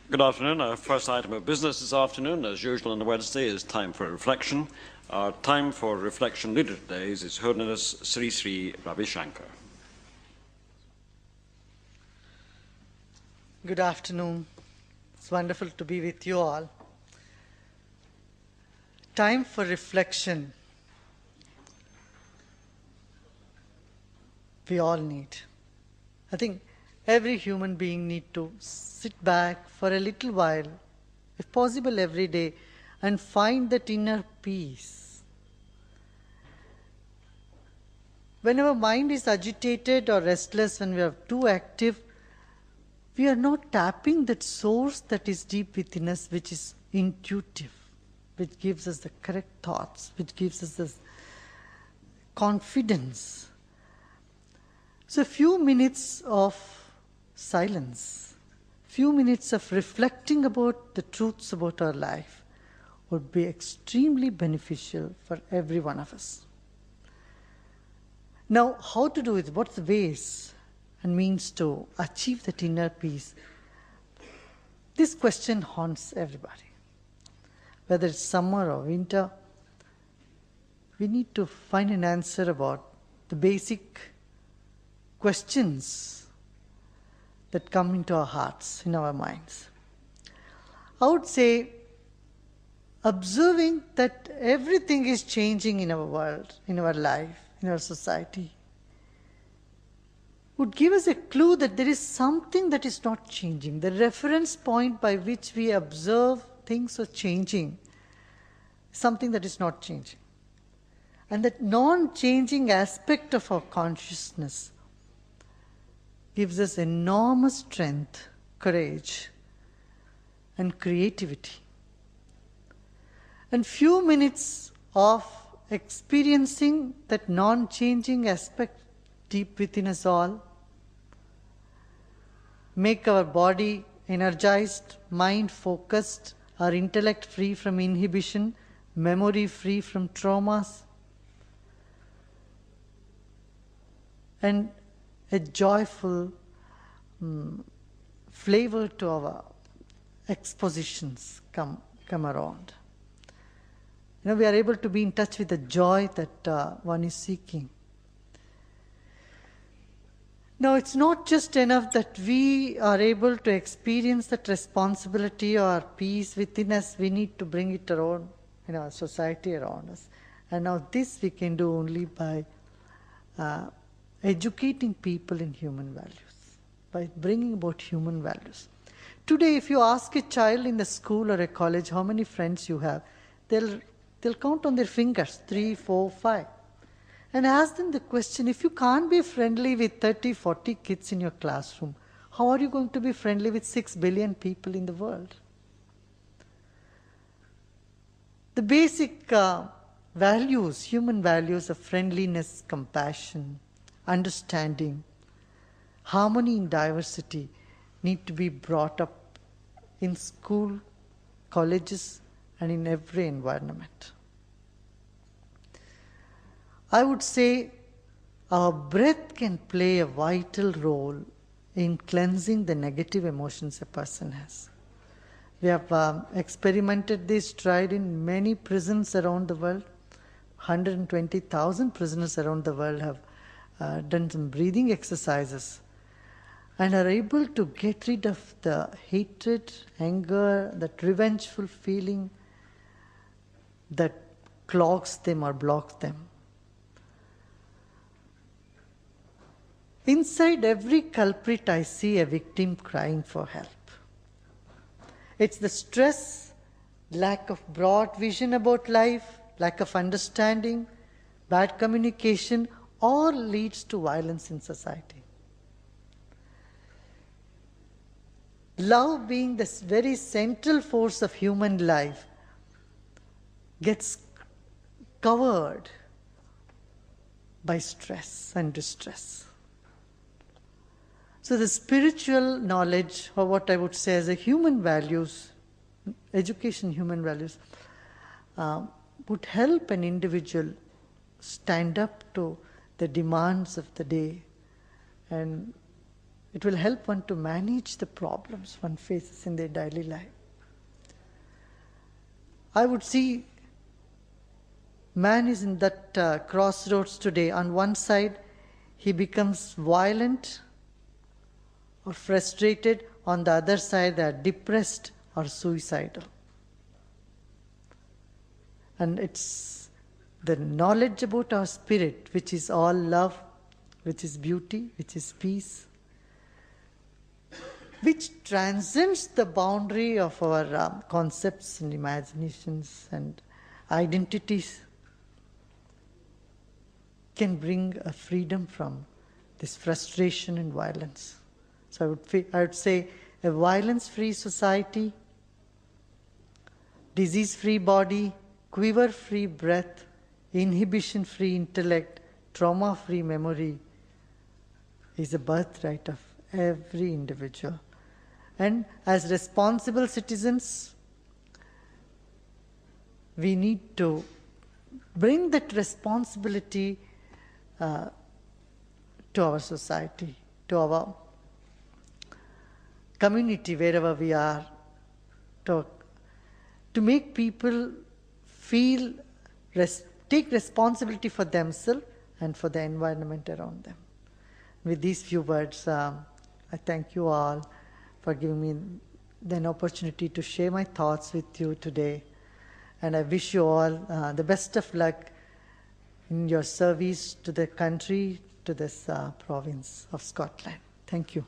Good afternoon. Our first item of business this afternoon, as usual on a Wednesday, is time for reflection. Our time for reflection leader today is His Holiness Sri Sri Ravi Shankar. Good afternoon. It's wonderful to be with you all. Time for reflection. We all need. I think every human being needs to sit back for a little while, if possible every day, and find that inner peace. When our mind is agitated or restless, when we are too active, we are not tapping that source that is deep within us, which is intuitive, which gives us the correct thoughts, which gives us this confidence. So a few minutes of silence, few minutes of reflecting about the truths about our life would be extremely beneficial for every one of us. Now, how to do it? What's the ways and means to achieve that inner peace? This question haunts everybody. Whether it's summer or winter, we need to find an answer about the basic questions that come into our hearts, in our minds. I would say observing that everything is changing in our world, in our life, in our society, would give us a clue that there is something that is not changing. The reference point by which we observe things are changing, something that is not changing. And that non-changing aspect of our consciousness gives us enormous strength, courage, and creativity. And few minutes of experiencing that non-changing aspect deep within us all make our body energized, mind focused, our intellect free from inhibition, memory free from traumas, and a joyful flavor to our expositions come around. We are able to be in touch with the joy that one is seeking. Now, it's not just enough that we are able to experience that responsibility or peace within us. We need to bring it around in our society around us. And now this we can do only by educating people in human values, by bringing about human values. Today, if you ask a child in the school or a college how many friends you have, they'll count on their fingers, 3, 4, 5. And ask them the question, if you can't be friendly with 30, 40 kids in your classroom, how are you going to be friendly with 6 billion people in the world? The basic values, human values of friendliness, compassion, understanding, harmony in diversity need to be brought up in school, colleges, and in every environment. I would say our breath can play a vital role in cleansing the negative emotions a person has. We have experimented this, tried in many prisons around the world. 120,000 prisoners around the world have done some breathing exercises and are able to get rid of the hatred, anger, that revengeful feeling that clogs them or blocks them. Inside every culprit, I see a victim crying for help. It's the stress, lack of broad vision about life, lack of understanding, bad communication, all leads to violence in society. Love, being this very central force of human life, gets covered by stress and distress. So the spiritual knowledge, or what I would say as a human values, education human values, would help an individual stand up to the demands of the day and It will help one to manage the problems one faces in their daily life. I would see man is in that crossroads today. On one side, he becomes violent or frustrated. On the other side, they are depressed or suicidal. And it's the knowledge about our spirit, which is all love, which is beauty, which is peace, which transcends the boundary of our concepts and imaginations and identities, can bring a freedom from this frustration and violence. So I would say a violence-free society, disease-free body, quiver-free breath, inhibition-free intellect, trauma-free memory is a birthright of every individual. And as responsible citizens, we need to bring that responsibility to our society, to our community, wherever we are, to make people feel, take responsibility for themselves and for the environment around them. With these few words, I thank you all for giving me an opportunity to share my thoughts with you today. And I wish you all the best of luck in your service to the country, to this province of Scotland. Thank you.